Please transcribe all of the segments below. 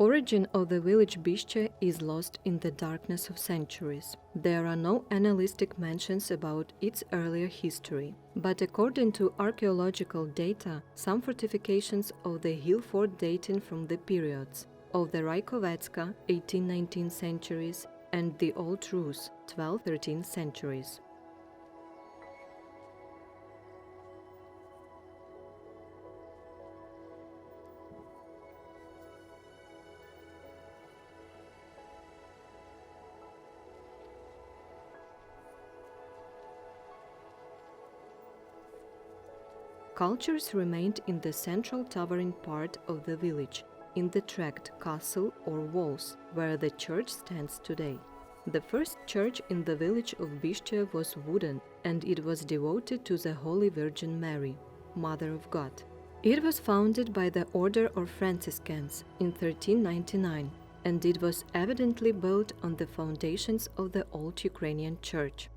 Origin of the village Bishche is lost in the darkness of centuries. There are no annalistic mentions about its earlier history, but according to archaeological data, some fortifications of the hill fort dating from the periods of the Rajkovetska 18-19 centuries and the Old Rus 12-13 centuries. Cultures remained in the central towering part of the village, in the tract castle or walls, where the church stands today. The first church in the village of Bishche was wooden, and it was devoted to the Holy Virgin Mary, Mother of God. It was founded by the Order of Franciscans in 1399, and it was evidently built on the foundations of the old Ukrainian church.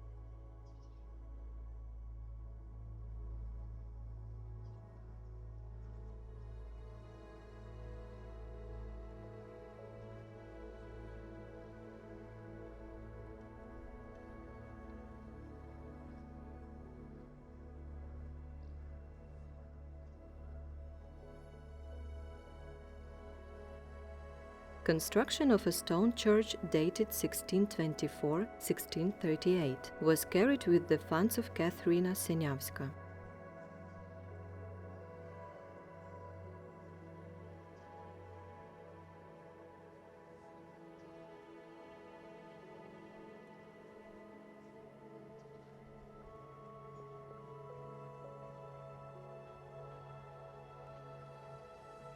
Construction of a stone church dated 1624-1638 was carried with the funds of Katerina Seniavska.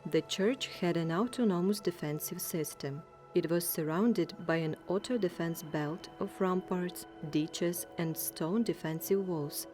The church had an autonomous defensive system. It was surrounded by an auto defense belt of ramparts, ditches, and stone defensive walls.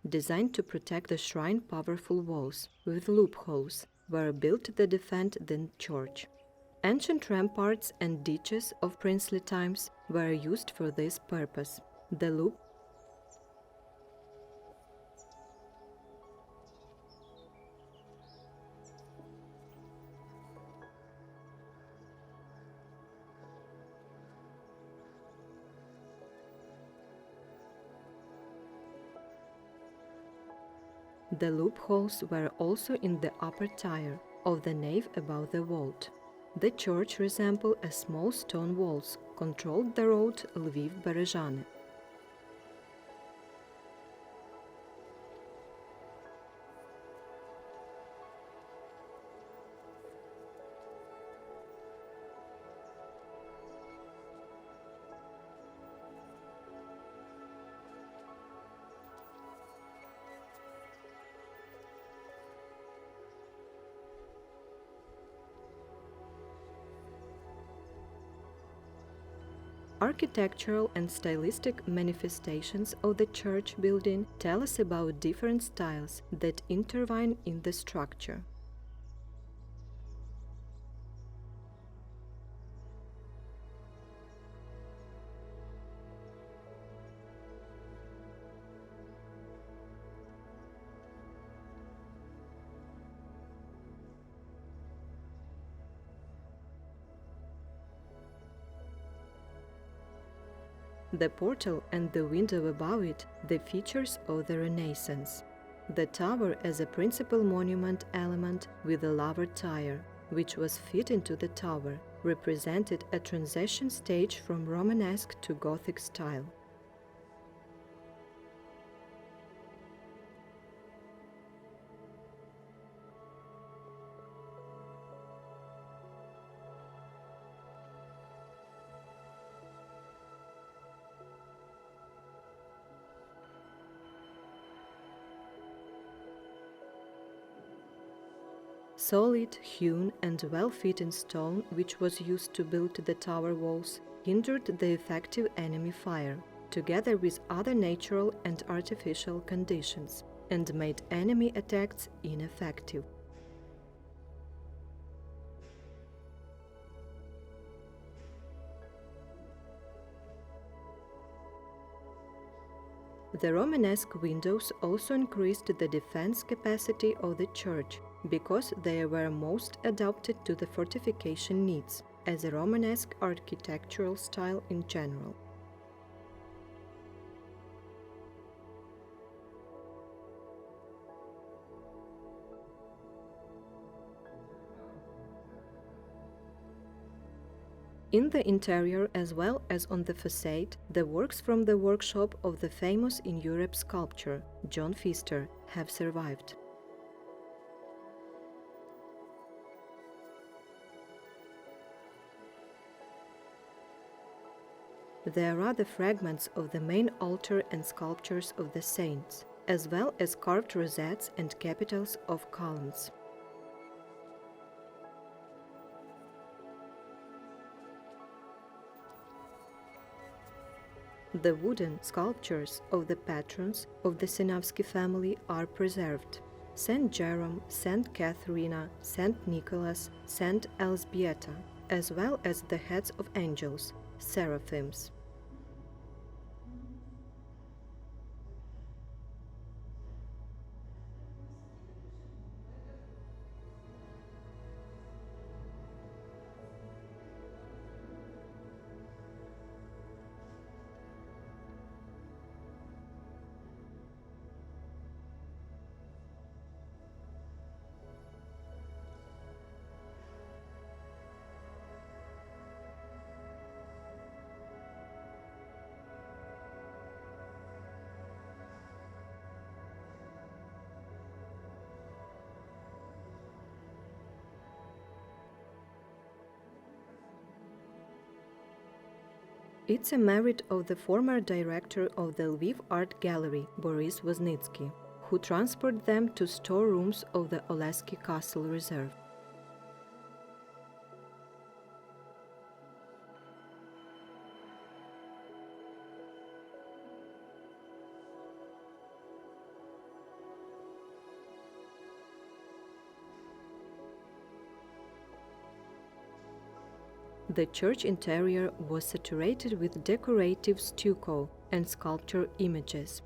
Designed to protect the shrine, powerful walls with loopholes were built to defend the church. Ancient ramparts and ditches of princely times were used for this purpose. The loopholes were also in the upper tier of the nave above the vault. The church resembled a small stone walls, controlled the road Lviv-Berezhany. Architectural and stylistic manifestations of the church building tell us about different styles that intertwine in the structure. The portal and the window above it, the features of the Renaissance. The tower as a principal monument element with a lower tier, which was fit into the tower, represented a transition stage from Romanesque to Gothic style. Solid, hewn and well-fitting stone, which was used to build the tower walls, hindered the effective enemy fire, together with other natural and artificial conditions, and made enemy attacks ineffective. The Romanesque windows also increased the defense capacity of the church, because they were most adapted to the fortification needs, as a Romanesque architectural style in general. In the interior, as well as on the facade, the works from the workshop of the famous in Europe sculptor, John Pfister, have survived. There are the fragments of the main altar and sculptures of the saints, as well as carved rosettes and capitals of columns. The wooden sculptures of the patrons of the Sinavsky family are preserved: Saint Jerome, Saint Catherina, Saint Nicholas, Saint Elzbieta, as well as the heads of angels, seraphims. It's a merit of the former director of the Lviv Art Gallery, Boris Voznitsky, who transferred them to storerooms of the Oleski Castle Reserve. The church interior was saturated with decorative stucco and sculpture images.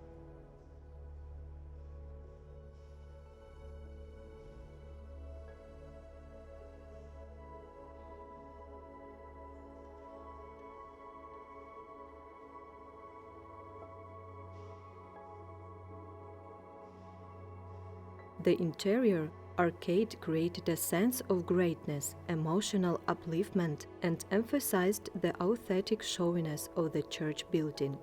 The interior arcade created a sense of greatness, emotional upliftment, and emphasized the aesthetic showiness of the church building.